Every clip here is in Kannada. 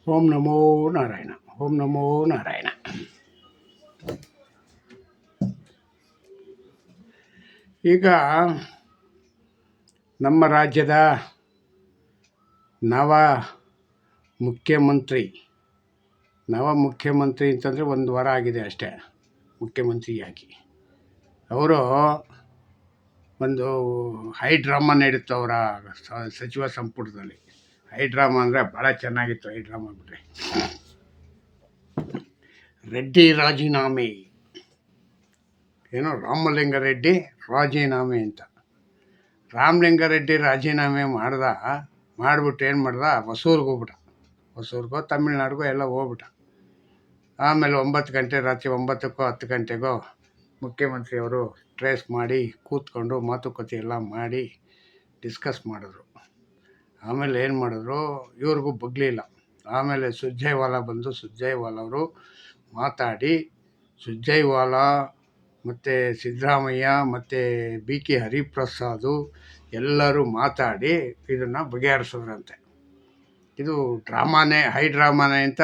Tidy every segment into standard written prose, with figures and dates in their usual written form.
ಓಂ ನಮೋ ನಾರಾಯಣ. ಓಂ ನಮೋ ನಾರಾಯಣ. ಈಗ ನಮ್ಮ ರಾಜ್ಯದ ನವ ಮುಖ್ಯಮಂತ್ರಿ ಅಂತಂದರೆ ಒಂದು ವಾರ ಆಗಿದೆ ಅಷ್ಟೇ ಮುಖ್ಯಮಂತ್ರಿಯಾಗಿ. ಅವರು ಒಂದು ಹೈ ಡ್ರಾಮಾ ನಡೀತು ಅವರ ಸಚಿವ ಸಂಪುಟದಲ್ಲಿ. ಹೈ ಡ್ರಾಮಾ ಅಂದರೆ ಭಾಳ ಚೆನ್ನಾಗಿತ್ತು. ಹೈ ಡ್ರಾಮಾ ಬಿಟ್ಟರೆ ರೆಡ್ಡಿ ರಾಜೀನಾಮೆ, ಏನೋ ರಾಮಲಿಂಗಾರೆಡ್ಡಿ ರಾಜೀನಾಮೆ ಅಂತ. ರಾಮಲಿಂಗಾರೆಡ್ಡಿ ರಾಜೀನಾಮೆ ಮಾಡಿಬಿಟ್ಟು ಏನು ಮಾಡ್ದ, ಹೊಸೂರಿಗೆ ಹೋಗ್ಬಿಟ್ಟ. ಹೊಸೂರಿಗೋ ತಮಿಳ್ನಾಡಿಗೋ ಎಲ್ಲ ಹೋಗ್ಬಿಟ್ಟ. ಆಮೇಲೆ 9 ಗಂಟೆ, ರಾತ್ರಿ 9ಕ್ಕೋ 10 ಗಂಟೆಗೋ ಮುಖ್ಯಮಂತ್ರಿಯವರು ಟ್ರೇಸ್ ಮಾಡಿ ಕೂತ್ಕೊಂಡು ಮಾತುಕತೆ ಎಲ್ಲ ಮಾಡಿ ಡಿಸ್ಕಸ್ ಮಾಡಿದ್ರು. ಆಮೇಲೆ ಏನು ಮಾಡಿದ್ರು, ಇವ್ರಿಗೂ ಬಗ್ಲಿಲ್ಲ. ಆಮೇಲೆ ಸುರ್ಜೇವಾಲಾ ಬಂದು ಸುರ್ಜೇವಾಲಾ ಅವರು ಮಾತಾಡಿ, ಸುರ್ಜೇವಾಲಾ ಮತ್ತು ಸಿದ್ದರಾಮಯ್ಯ ಮತ್ತು ಬಿ ಕೆ ಹರಿಪ್ರಸಾದು ಎಲ್ಲರೂ ಮಾತಾಡಿ ಇದನ್ನು ಬಗೆಹರಿಸಿದ್ರಂತೆ. ಇದು ಡ್ರಾಮಾನೇ, ಹೈ ಡ್ರಾಮಾನೇ ಅಂತ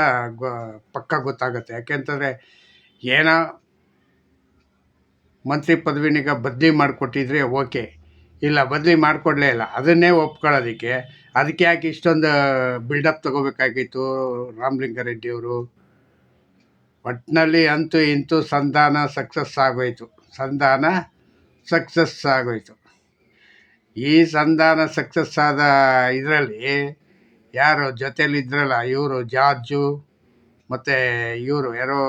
ಪಕ್ಕ ಗೊತ್ತಾಗುತ್ತೆ. ಯಾಕೆಂತಂದರೆ ಏನೋ ಮಂತ್ರಿ ಪದವಿನೀಗ ಬದಲಿ ಮಾಡಿಕೊಟ್ಟಿದ್ರೆ ಓಕೆ, ಇಲ್ಲ ಬದಲಿ ಮಾಡಿಕೊಡ್ಲೇ ಇಲ್ಲ, ಅದನ್ನೇ ಒಪ್ಕೊಳ್ಳೋದಕ್ಕೆ ಅದಕ್ಕೆ ಯಾಕೆ ಇಷ್ಟೊಂದು ಬಿಲ್ಡಪ್ ತೊಗೋಬೇಕಾಗಿತ್ತು ರಾಮಲಿಂಗಾರೆಡ್ಡಿಯವರು? ಒಟ್ಟಿನಲ್ಲಿ ಅಂತೂ ಇಂತೂ ಸಂಧಾನ ಸಕ್ಸಸ್ ಆಗೋಯ್ತು. ಈ ಸಂಧಾನ ಸಕ್ಸಸ್ ಆದ ಇದರಲ್ಲಿ ಯಾರು ಜೊತೆಯಲ್ಲಿದ್ದರಲ್ಲ, ಇವರು ಜಾರ್ಜು ಮತ್ತು ಇವರು ಯಾರೋ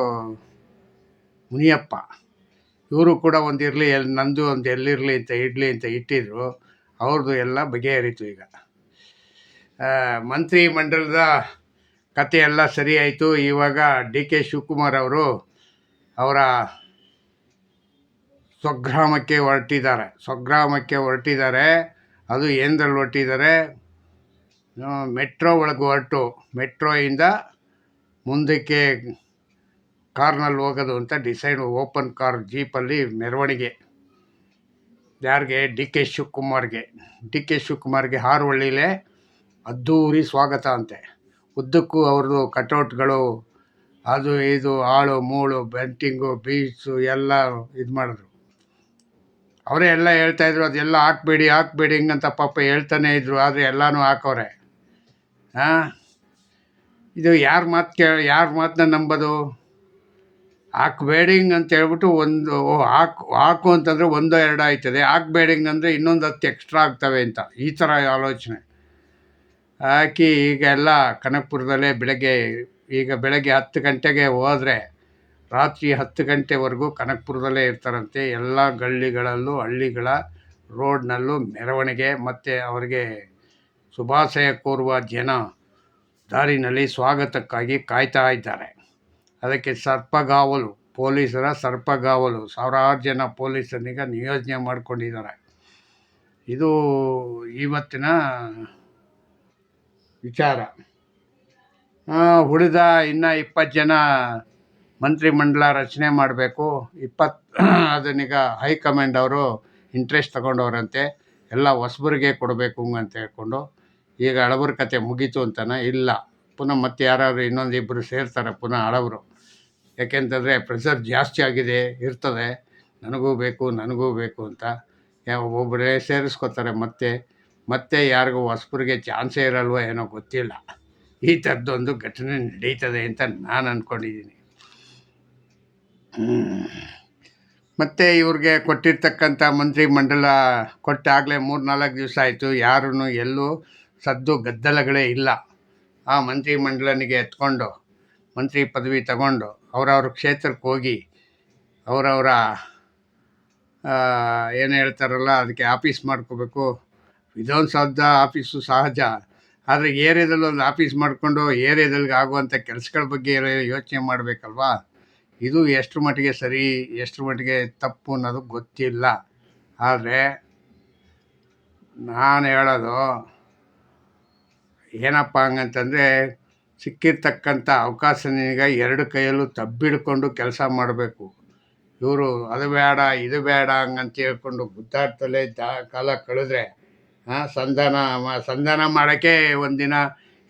ಮುನಿಯಪ್ಪ, ಇವರು ಕೂಡ ಒಂದಿರಲಿ, ನಂದು ಒಂದು ಎಲ್ಲಿರಲಿ ಅಂತ ಇಡಲಿ ಅಂತ ಇಟ್ಟಿದ್ರು. ಅವ್ರದ್ದು ಎಲ್ಲ ಬಗೆಹರಿತು. ಈಗ ಮಂತ್ರಿ ಮಂಡಲದ ಕತೆ ಎಲ್ಲ ಸರಿ ಆಯಿತು. ಇವಾಗ ಡಿ ಕೆ ಶಿವಕುಮಾರ್ ಅವರು ಅವರ ಸ್ವಗ್ರಾಮಕ್ಕೆ ಹೊರಟಿದ್ದಾರೆ. ಅದು ಏನರಲ್ಲಿ ಹೊರಟಿದ್ದಾರೆ, ಮೆಟ್ರೋ ಒಳಗೆ ಹೊರಟು ಮೆಟ್ರೋಯಿಂದ ಮುಂದಕ್ಕೆ ಕಾರ್ನಲ್ಲಿ ಹೋಗೋದು ಅಂತ ಡಿಸೈಡ್. ಓಪನ್ ಕಾರ್ ಜೀಪಲ್ಲಿ ಮೆರವಣಿಗೆ. ಯಾರಿಗೆ? ಡಿ ಕೆ ಶಿವಕುಮಾರ್ಗೆ ಹಾರೋಹಳ್ಳಿಲೇ ಅದ್ಧೂರಿ ಸ್ವಾಗತ ಅಂತೆ. ಉದ್ದಕ್ಕೂ ಅವ್ರದ್ದು ಕಟೌಟ್ಗಳು, ಅದು ಇದು ಆಳು ಮೂಳು ಬೆಂಟಿಂಗು ಬೀಚು ಎಲ್ಲ ಇದು ಮಾಡಿದ್ರು. ಅವರೇ ಎಲ್ಲ ಹೇಳ್ತಾಯಿದ್ರು, ಅದೆಲ್ಲ ಹಾಕ್ಬೇಡಿ ಹಿಂಗಂತ ಪಾಪ ಹೇಳ್ತಾನೆ ಇದ್ರು. ಆದರೆ ಎಲ್ಲನೂ ಹಾಕವ್ರೆ. ಇದು ಯಾರ ಮಾತನ್ನ ನಂಬೋದು? ಹಾಕ್ಬೇಡಿಂಗ್ ಅಂತ ಹೇಳ್ಬಿಟ್ಟು ಒಂದು ಹಾಕು ಅಂತಂದರೆ 1-2 ಆಯ್ತದೆ, ಹಾಕ್ಬೇಡಿಂಗ್ ಅಂದರೆ ಇನ್ನೊಂದು 10 ಎಕ್ಸ್ಟ್ರಾ ಆಗ್ತವೆ ಅಂತ. ಈ ಥರ ಆಲೋಚನೆ ಹಾಕಿ ಈಗ ಎಲ್ಲ ಕನಕಪುರದಲ್ಲೇ ಬೆಳಗ್ಗೆ 10 ಗಂಟೆಗೆ ಹೋದರೆ ರಾತ್ರಿ 10 ಗಂಟೆವರೆಗೂ ಕನಕಪುರದಲ್ಲೇ ಇರ್ತಾರಂತೆ. ಎಲ್ಲ ಗಲ್ಲಿಗಳಲ್ಲೂ ಹಳ್ಳಿಗಳ ರೋಡ್ನಲ್ಲೂ ಮೆರವಣಿಗೆ. ಮತ್ತು ಅವರಿಗೆ ಶುಭಾಶಯ ಕೋರುವ ಜನ ದಾರಿನಲ್ಲಿ ಸ್ವಾಗತಕ್ಕಾಗಿ ಕಾಯ್ತಾ ಇದ್ದಾರೆ. ಅದಕ್ಕೆ ಪೊಲೀಸರ ಸರ್ಪಗಾವಲು, ಸಾವಿರಾರು ಜನ ಪೊಲೀಸರನ್ನೀಗ ನಿಯೋಜನೆ ಮಾಡಿಕೊಂಡಿದ್ದಾರೆ. ಇದು ಇವತ್ತಿನ ವಿಚಾರ. ಉಳಿದ ಇನ್ನು 20 ಜನ ಮಂತ್ರಿಮಂಡಲ ರಚನೆ ಮಾಡಬೇಕು. ಅದನ್ನೀಗ ಹೈಕಮಾಂಡ್ ಅವರು ಇಂಟ್ರೆಸ್ಟ್ ತಗೊಂಡವರಂತೆ. ಎಲ್ಲ ಹೊಸಬರಿಗೆ ಕೊಡಬೇಕು ಅಂತ ಹೇಳ್ಕೊಂಡು. ಈಗ ಹಳಬರ ಕತೆ ಮುಗೀತು ಅಂತಾನೆ? ಇಲ್ಲ, ಪುನಃ ಮತ್ತೆ ಯಾರಾದ್ರು ಇನ್ನೊಂದಿಬ್ಬರು ಸೇರ್ತಾರೆ ಪುನಃ ಹಳಬರು. ಯಾಕೆಂತಂದರೆ ಪ್ರೆಷರ್ ಜಾಸ್ತಿ ಇರ್ತದೆ. ನನಗೂ ಬೇಕು ಅಂತ ಒಬ್ಬೊಬ್ಬರೇ ಸೇರಿಸ್ಕೋತಾರೆ. ಮತ್ತೆ ಯಾರಿಗೂ ಹೊಸಬರಿಗೆ ಚಾನ್ಸೇ ಇರಲ್ವೋ ಏನೋ ಗೊತ್ತಿಲ್ಲ. ಈ ಥರದ್ದೊಂದು ಘಟನೆ ನಡೀತದೆ ಅಂತ ನಾನು ಅಂದ್ಕೊಂಡಿದ್ದೀನಿ. ಮತ್ತು ಇವ್ರಿಗೆ ಕೊಟ್ಟಿರ್ತಕ್ಕಂಥ ಮಂತ್ರಿಮಂಡಲ ಕೊಟ್ಟಾಗಲೇ 3-4 ದಿವಸ ಆಯಿತು. ಯಾರೂ ಎಲ್ಲೂ ಸದ್ದು ಗದ್ದಲಗಳೇ ಇಲ್ಲ. ಆ ಮಂತ್ರಿಮಂಡಲನಿಗೆ ಎತ್ಕೊಂಡು ಮಂತ್ರಿ ಪದವಿ ತಗೊಂಡು ಅವರವ್ರ ಕ್ಷೇತ್ರಕ್ಕೆ ಹೋಗಿ ಅವರವರ ಏನು ಹೇಳ್ತಾರಲ್ಲ ಅದಕ್ಕೆ ಆಫೀಸ್ ಮಾಡ್ಕೋಬೇಕು. ವಿಧಾನಸೌಧ ಆಫೀಸು ಸಹಜ, ಆದರೆ ಏರಿಯಾದಲ್ಲಿ ಒಂದು ಆಫೀಸ್ ಮಾಡಿಕೊಂಡು ಏರಿಯಾದಲ್ಲಿ ಆಗುವಂಥ ಕೆಲಸಗಳ ಬಗ್ಗೆ ಯೋಚನೆ ಮಾಡಬೇಕಲ್ವಾ? ಇದು ಎಷ್ಟು ಮಟ್ಟಿಗೆ ಸರಿ, ಎಷ್ಟು ಮಟ್ಟಿಗೆ ತಪ್ಪು ಅನ್ನೋದು ಗೊತ್ತಿಲ್ಲ. ಆದರೆ ನಾನು ಹೇಳೋದು ಏನಪ್ಪ ಹಂಗಂತಂದರೆ, ಸಿಕ್ಕಿರ್ತಕ್ಕಂಥ ಅವಕಾಶನೀಗ 2 ಕೈಯಲ್ಲೂ ತಬ್ಬಿಡ್ಕೊಂಡು ಕೆಲಸ ಮಾಡಬೇಕು. ಇವರು ಅದು ಬೇಡ ಇದು ಬೇಡ ಹಂಗಂತ ಹೇಳ್ಕೊಂಡು ಗುದ್ದಾಡ್ತಲೇ ಕಾಲ ಕಳೆದ್ರೆ ಸಂಧಾನ ಮಾಡೋಕ್ಕೆ 1 ದಿನ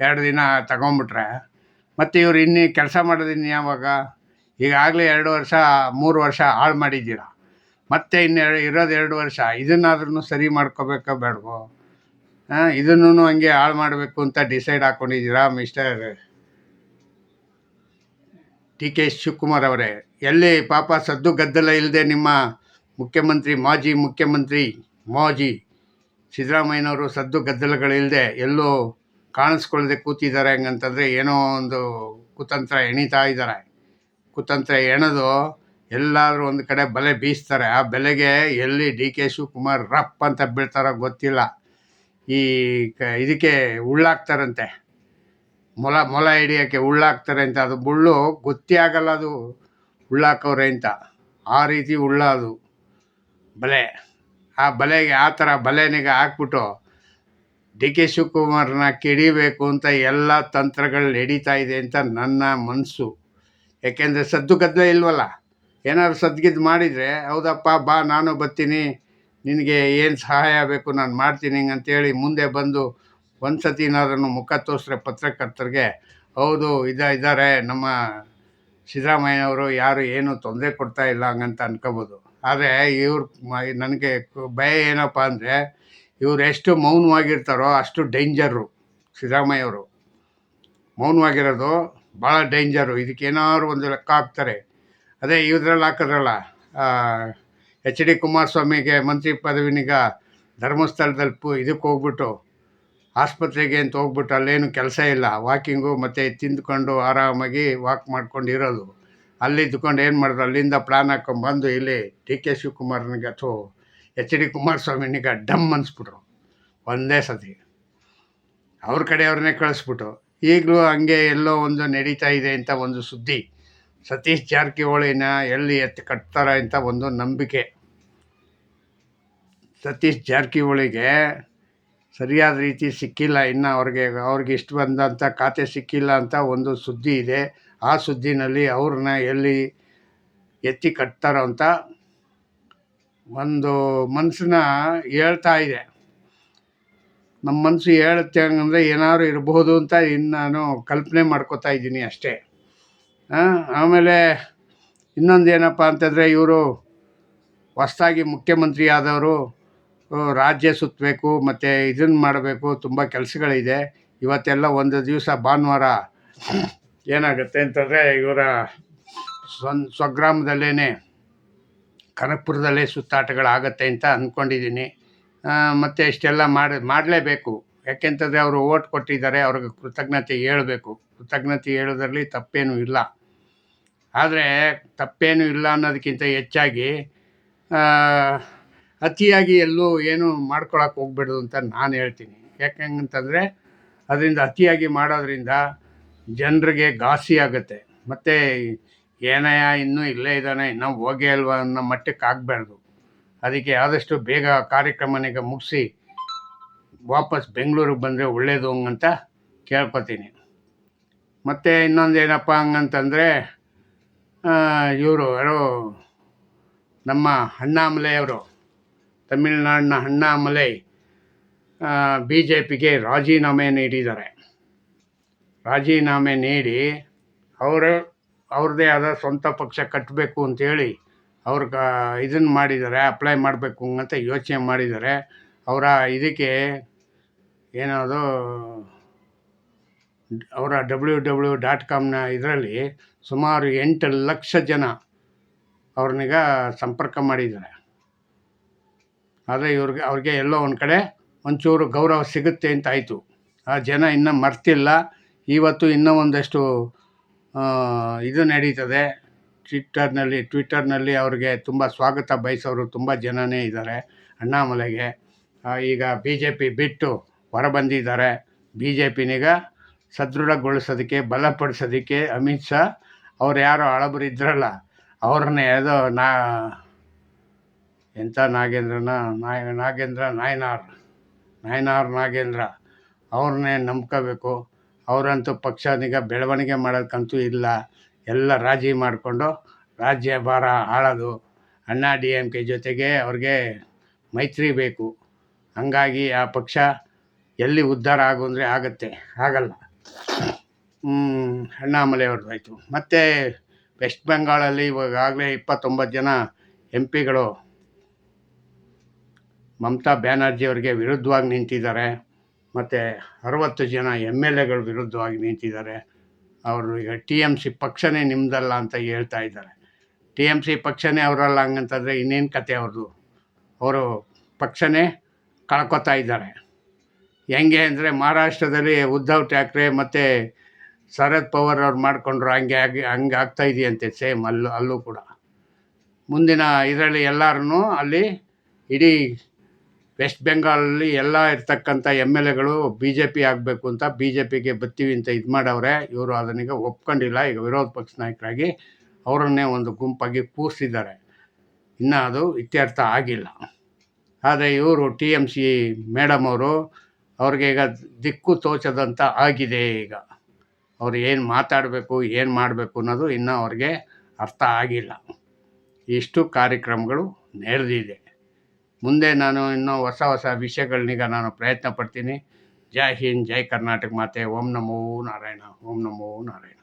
2 ದಿನ ತಗೊಂಬಿಟ್ರೆ ಮತ್ತು ಇವ್ರು ಇನ್ನೂ ಕೆಲಸ ಮಾಡೋದು ಯಾವಾಗ? ಈಗಾಗಲೇ 2 ವರ್ಷ 3 ವರ್ಷ ಹಾಳು ಮಾಡಿದ್ದೀರ. ಮತ್ತೆ ಇರೋದು 2 ವರ್ಷ. ಇದನ್ನಾದ್ರೂ ಸರಿ ಮಾಡ್ಕೋಬೇಕೋ ಬೇಡವೋ? ಇದನ್ನೂ ಹಂಗೆ ಹಾಳು ಮಾಡಬೇಕು ಅಂತ ಡಿಸೈಡ್ ಹಾಕ್ಕೊಂಡಿದ್ದೀರಾ ಮಿಸ್ಟರ್ ಡಿ ಕೆ ಶಿವಕುಮಾರ್ ಅವರೇ. ಎಲ್ಲಿ ಪಾಪ ಸದ್ದು ಗದ್ದಲ ಇಲ್ಲದೆ ನಿಮ್ಮ ಮಾಜಿ ಮುಖ್ಯಮಂತ್ರಿ ಸಿದ್ದರಾಮಯ್ಯನವರು ಸದ್ದು ಗದ್ದಲಗಳಿಲ್ಲದೆ ಎಲ್ಲೋ ಕಾಣಿಸ್ಕೊಳ್ಳದೆ ಕೂತಿದ್ದಾರೆ. ಹೆಂಗಂತಂದರೆ ಏನೋ ಒಂದು ಕುತಂತ್ರ ಎಣಿತಾ ಇದ್ದಾರೆ. ಕುತಂತ್ರ ಎಣೆದು ಎಲ್ಲಾದರೂ ಒಂದು ಕಡೆ ಬಲೆ ಬೀಸ್ತಾರೆ. ಆ ಬೆಲೆಗೆ ಎಲ್ಲಿ ಡಿ ಕೆ ಶಿವಕುಮಾರ್ ರಪ್ ಅಂತ ಬೀಳ್ತಾರೋ ಗೊತ್ತಿಲ್ಲ. ಇದಕ್ಕೆ ಉಳ್ಳಾಕ್ತಾರಂತೆ, ಮೊಲ ಹಿಡಿಯೋಕ್ಕೆ ಉಳ್ಳಾಕ್ತಾರೆ ಅಂತ. ಅದು ಮುಳ್ಳು ಗೊತ್ತೇ ಆಗಲ್ಲ, ಅದು ಉಳ್ಳಾಕವ್ರೆ ಅಂತ. ಆ ರೀತಿ ಅದು ಬಲೆ. ಆ ಬಲೆಗೆ ಆ ಥರ ಬಲೆನಿಗೆ ಹಾಕ್ಬಿಟ್ಟು ಡಿ ಕೆ ಶಿವಕುಮಾರನ್ನ ಕೆಡಿಬೇಕು ಅಂತ ಎಲ್ಲ ತಂತ್ರಗಳು ನಡೀತಾ ಇದೆ ಅಂತ ನನ್ನ ಮನಸ್ಸು. ಯಾಕೆಂದರೆ ಸದ್ದು ಗದ್ದಲ ಇಲ್ವಲ್ಲ. ಏನಾದ್ರು ಸದ್ಗಿದ್ದು ಮಾಡಿದರೆ ಹೌದಪ್ಪ ಬಾ ನಾನು ಬರ್ತೀನಿ, ನಿನಗೆ ಏನು ಸಹಾಯ ಬೇಕು ನಾನು ಮಾಡ್ತೀನಿ ಹಿಂಗಂತೇಳಿ ಮುಂದೆ ಬಂದು ಒಂದು ಸತಿನಾದ್ರೂ ಮುಖ ತೋರಿಸ್ರೆ ಪತ್ರಕರ್ತರಿಗೆ ಹೌದು ಇದ್ದಾರೆ ನಮ್ಮ ಸಿದ್ದರಾಮಯ್ಯನವರು, ಯಾರು ಏನೂ ತೊಂದರೆ ಕೊಡ್ತಾ ಇಲ್ಲ ಹಂಗಂತ ಅನ್ಕೋಬೋದು. ಆದರೆ ನನಗೆ ಭಯ ಏನಪ್ಪ ಅಂದರೆ, ಇವ್ರು ಎಷ್ಟು ಮೌನವಾಗಿರ್ತಾರೋ ಅಷ್ಟು ಡೇಂಜರು. ಸಿದ್ದರಾಮಯ್ಯವರು ಮೌನವಾಗಿರೋದು ಭಾಳ ಡೇಂಜರು. ಇದಕ್ಕೇನಾದ್ರು ಒಂದು ಲೆಕ್ಕ ಹಾಕ್ತಾರೆ. ಅದೇ ಇದ್ರಲ್ಲಿ ಹಾಕಿದ್ರಲ್ಲ, ಎಚ್ ಡಿ ಕುಮಾರಸ್ವಾಮಿಗೆ ಮಂತ್ರಿ ಪದವಿನೀಗ ಧರ್ಮಸ್ಥಳದಲ್ಲಿ ಇದಕ್ಕೆ ಹೋಗ್ಬಿಟ್ಟು ಆಸ್ಪತ್ರೆಗೆ ಅಂತ ಹೋಗ್ಬಿಟ್ಟು ಅಲ್ಲೇನು ಕೆಲಸ ಇಲ್ಲ, ವಾಕಿಂಗು ಮತ್ತು ತಿಂದ್ಕೊಂಡು ಆರಾಮಾಗಿ ವಾಕ್ ಮಾಡ್ಕೊಂಡು ಇರೋದು. ಅಲ್ಲಿ ಇದ್ಕೊಂಡು ಏನು ಮಾಡಿದ್ರು, ಅಲ್ಲಿಂದ ಪ್ಲ್ಯಾನ್ ಹಾಕ್ಕೊಂಬಂದು ಇಲ್ಲಿ ಡಿ ಕೆ ಶಿವಕುಮಾರನಿಗೆ ಅಥವಾ ಎಚ್ ಡಿ ಕುಮಾರಸ್ವಾಮಿನಿಗೆ ಡಮ್ ಅನ್ಸ್ಬಿಟ್ರು ಒಂದೇ ಸತಿ. ಅವ್ರ ಕಡೆಯವ್ರನ್ನೇ ಕಳಿಸ್ಬಿಟ್ಟು ಈಗಲೂ ಹಂಗೆ ಎಲ್ಲೋ ಒಂದು ನಡೀತಾ ಇದೆ ಅಂತ ಒಂದು ಸುದ್ದಿ. ಸತೀಶ್ ಜಾರಕಿಹೊಳಿನ ಎಲ್ಲಿ ಎತ್ತಿ ಕಟ್ತಾರೆ ಅಂತ ಒಂದು ನಂಬಿಕೆ. ಸತೀಶ್ ಜಾರಕಿಹೊಳಿಗೆ ಸರಿಯಾದ ರೀತಿ ಸಿಕ್ಕಿಲ್ಲ, ಇನ್ನು ಅವ್ರಿಗೆ ಇಷ್ಟು ಬಂದಂಥ ಖಾತೆ ಸಿಕ್ಕಿಲ್ಲ ಅಂತ ಒಂದು ಸುದ್ದಿ ಇದೆ. ಆ ಸುದ್ದಿನಲ್ಲಿ ಅವ್ರನ್ನ ಎಲ್ಲಿ ಎತ್ತಿ ಕಟ್ತಾರೋ ಅಂತ ಒಂದು ಮನಸ್ಸನ್ನ ಹೇಳ್ತಾ ಇದೆ. ನಮ್ಮ ಮನಸ್ಸು ಹೇಳುತ್ತೆ ಹಂಗಂದರೆ ಏನಾದ್ರು ಇರಬಹುದು ಅಂತ ನಾನು ಕಲ್ಪನೆ ಮಾಡ್ಕೋತಾ ಇದ್ದೀನಿ ಅಷ್ಟೇ. ಆಮೇಲೆ ಇನ್ನೊಂದೇನಪ್ಪ ಅಂತಂದರೆ, ಇವರು ಹೊಸದಾಗಿ ಮುಖ್ಯಮಂತ್ರಿ ಆದವರು ರಾಜ್ಯ ಸುತ್ತಬೇಕು ಮತ್ತು ಇದನ್ನು ಮಾಡಬೇಕು, ತುಂಬ ಕೆಲಸಗಳಿದೆ. ಇವತ್ತೆಲ್ಲ ಒಂದು ದಿವಸ ಭಾನುವಾರ ಏನಾಗುತ್ತೆ ಅಂತಂದರೆ, ಇವರ ಸ್ವಗ್ರಾಮದಲ್ಲೇ ಕನಕಪುರದಲ್ಲೇ ಸುತ್ತಾಟಗಳಾಗತ್ತೆ ಅಂತ ಅಂದ್ಕೊಂಡಿದ್ದೀನಿ. ಮತ್ತು ಇಷ್ಟೆಲ್ಲ ಮಾಡಲೇಬೇಕು. ಯಾಕೆಂತಂದರೆ ಅವರು ಓಟ್ ಕೊಟ್ಟಿದ್ದಾರೆ, ಅವ್ರಿಗೆ ಕೃತಜ್ಞತೆ ಹೇಳಬೇಕು. ಕೃತಜ್ಞತೆ ಹೇಳೋದ್ರಲ್ಲಿ ತಪ್ಪೇನೂ ಇಲ್ಲ. ಆದರೆ ತಪ್ಪೇನೂ ಇಲ್ಲ ಅನ್ನೋದಕ್ಕಿಂತ ಹೆಚ್ಚಾಗಿ ಅತಿಯಾಗಿ ಎಲ್ಲೂ ಏನು ಮಾಡ್ಕೊಳಕ್ಕೆ ಹೋಗ್ಬೇಡ್ದು ಅಂತ ನಾನು ಹೇಳ್ತೀನಿ. ಯಾಕೆಂತಂದರೆ ಅದರಿಂದ ಅತಿಯಾಗಿ ಮಾಡೋದ್ರಿಂದ ಜನರಿಗೆ ಘಾಸಿ ಆಗುತ್ತೆ. ಮತ್ತು ಏನಯ್ಯ ಇನ್ನೂ ಇಲ್ಲೇ ಇದ್ದಾನೆ, ಇನ್ನೂ ಹೋಗೇ ಅಲ್ವ ಅನ್ನೋ ಮಟ್ಟಕ್ಕೆ ಆಗಬಾರ್ದು. ಅದಕ್ಕೆ ಆದಷ್ಟು ಬೇಗ ಕಾರ್ಯಕ್ರಮನಿಗೆ ಮುಗಿಸಿ ವಾಪಸ್ ಬೆಂಗಳೂರಿಗೆ ಬಂದರೆ ಒಳ್ಳೆಯದು ಹಂಗಂತ ಕೇಳ್ಕೊತೀನಿ. ಮತ್ತು ಇನ್ನೊಂದೇನಪ್ಪ ಹಂಗಂತಂದರೆ, ಇವರು ಯಾರೋ ನಮ್ಮ ಅಣ್ಣಾಮಲೈಯವರು, ತಮಿಳ್ನಾಡಿನ ಅಣ್ಣಾಮಲೈ BJPಗೆ ರಾಜೀನಾಮೆ ನೀಡಿದ್ದಾರೆ. ರಾಜೀನಾಮೆ ನೀಡಿ ಅವ್ರದ್ದೇ ಆದ ಸ್ವಂತ ಪಕ್ಷ ಕಟ್ಟಬೇಕು ಅಂಥೇಳಿ ಇದನ್ನು ಮಾಡಿದ್ದಾರೆ, ಅಪ್ಲೈ ಮಾಡಬೇಕು ಅಂತ ಯೋಚನೆ ಮಾಡಿದ್ದಾರೆ. ಅವರ ಇದಕ್ಕೆ ಏನದು ಅವರ www.com ಇದರಲ್ಲಿ ಸುಮಾರು 8 ಲಕ್ಷ ಜನ ಅವ್ರನ್ನೀಗ ಸಂಪರ್ಕ ಮಾಡಿದ್ದಾರೆ. ಆದರೆ ಅವ್ರಿಗೆ ಎಲ್ಲೋ ಒಂದು ಕಡೆ ಒಂಚೂರು ಗೌರವ ಸಿಗುತ್ತೆ ಅಂತ ಆಯಿತು. ಆ ಜನ ಇನ್ನೂ ಮರ್ತಿಲ್ಲ. ಇವತ್ತು ಇನ್ನೂ ಒಂದಷ್ಟು ಇದು ನಡೀತದೆ. ಟ್ವಿಟ್ಟರ್ನಲ್ಲಿ ಅವ್ರಿಗೆ ತುಂಬ ಸ್ವಾಗತ ಬಯಸೋರು ತುಂಬ ಜನನೇ ಇದ್ದಾರೆ ಅಣ್ಣಾಮಲೈಗೆ. ಈಗ BJP ಬಿಟ್ಟು ಹೊರಬಂದಿದ್ದಾರೆ. BJPನೀಗ ಸದೃಢಗೊಳಿಸೋದಕ್ಕೆ, ಬಲಪಡಿಸೋದಕ್ಕೆ ಅಮಿತ್ ಶಾ ಅವ್ರು ಯಾರೋ ಹಳಬರು ಇದ್ರಲ್ಲ, ಅವ್ರನ್ನೇ ಯಾವುದೋ ಎಂಥ ನಾಗೇಂದ್ರ ಅವ್ರನ್ನೇ ನಂಬ್ಕೋಬೇಕು. ಅವರಂತೂ ಪಕ್ಷನೀಗ ಬೆಳವಣಿಗೆ ಮಾಡೋಕ್ಕಂತೂ ಇಲ್ಲ. ಎಲ್ಲ ರಾಜಿ ಮಾಡಿಕೊಂಡು ರಾಜ್ಯಭಾರ ಆಳೋದು. ಅಣ್ಣಾ DMK ಜೊತೆಗೆ ಅವ್ರಿಗೆ ಮೈತ್ರಿ ಬೇಕು. ಹಂಗಾಗಿ ಆ ಪಕ್ಷ ಎಲ್ಲಿ ಉದ್ಧಾರ ಅಂದರೆ ಆಗಲ್ಲ. ಅಣ್ಣಾಮಲೈ ಅವ್ರದ್ದು ಆಯಿತು. ಮತ್ತು ವೆಸ್ಟ್ ಬೆಂಗಾಳಲ್ಲಿ ಇವಾಗಲೇ 29 ಜನ ಎಂ ಪಿಗಳು ಮಮತಾ ಬ್ಯಾನರ್ಜಿಯವ್ರಿಗೆ ವಿರುದ್ಧವಾಗಿ ನಿಂತಿದ್ದಾರೆ. ಮತ್ತು 60 ಜನ ಎಮ್ ಎಲ್ ಎಗಳು ವಿರುದ್ಧವಾಗಿ ನಿಂತಿದ್ದಾರೆ. ಅವರು ಈಗ ಟಿ ಎಮ್ ಸಿ ಪಕ್ಷನೇ ನಿಮ್ಮದಲ್ಲ ಅಂತ ಹೇಳ್ತಾ ಇದ್ದಾರೆ. ಟಿ ಎಮ್ ಸಿ ಪಕ್ಷನೇ ಅವರಲ್ಲ ಹಂಗಂತಂದರೆ ಇನ್ನೇನು ಕತೆ ಅವ್ರದ್ದು? ಅವರು ಪಕ್ಷನೇ ಕಳ್ಕೊತಾ ಇದ್ದಾರೆ. ಹೆಂಗೆ ಅಂದರೆ ಮಹಾರಾಷ್ಟ್ರದಲ್ಲಿ ಉದ್ಧವ್ ಠಾಕ್ರೆ ಮತ್ತು ಶರದ್ ಪವಾರ್ ಅವ್ರು ಮಾಡಿಕೊಂಡ್ರು, ಹಂಗೆ ಆಗ್ತಾ ಇದೆಯಂತೆ ಸೇಮ್ ಅಲ್ಲೂ ಕೂಡ. ಮುಂದಿನ ಇದರಲ್ಲಿ ಎಲ್ಲರೂ ಅಲ್ಲಿ ಇಡೀ ವೆಸ್ಟ್ ಬೆಂಗಾಲಲ್ಲಿ ಎಲ್ಲ ಇರ್ತಕ್ಕಂಥ ಎಮ್ ಎಲ್ ಎಗಳು ಬಿ ಜೆ ಪಿ ಆಗಬೇಕು ಅಂತ ಬಿ ಜೆ ಪಿಗೆ ಬರ್ತೀವಿ ಅಂತ ಇದು ಮಾಡವ್ರೆ. ಇವರು ಅದನ್ನೀಗ ಒಪ್ಕೊಂಡಿಲ್ಲ. ಈಗ ವಿರೋಧ ಪಕ್ಷ ನಾಯಕರಾಗಿ ಅವರನ್ನೇ ಒಂದು ಗುಂಪಾಗಿ ಕೂರಿಸಿದ್ದಾರೆ. ಇನ್ನೂ ಅದು ಇತ್ಯರ್ಥ ಆಗಿಲ್ಲ. ಆದರೆ ಇವರು ಟಿ ಎಮ್ ಸಿ ಮೇಡಮ್ ಅವರು ಅವ್ರಿಗೆ ಈಗ ದಿಕ್ಕು ತೋಚದಂತ ಆಗಿದೆ. ಈಗ ಅವ್ರು ಏನು ಮಾತಾಡಬೇಕು ಏನು ಮಾಡಬೇಕು ಅನ್ನೋದು ಇನ್ನೂ ಅವ್ರಿಗೆ ಅರ್ಥ ಆಗಿಲ್ಲ. ಇಷ್ಟು ಕಾರ್ಯಕ್ರಮಗಳು ನಡೆದಿದೆ. ಮುಂದೆ ನಾನು ಇನ್ನೂ ಹೊಸ ವಿಷಯಗಳನ್ನೀಗ ನಾನು ಪ್ರಯತ್ನ ಪಡ್ತೀನಿ. ಜೈ ಹಿಂದ್, ಜೈ ಕರ್ನಾಟಕ ಮಾತೆ. ಓಂ ನಮೋ ನಾರಾಯಣ, ಓಂ ನಮೋ ನಾರಾಯಣ.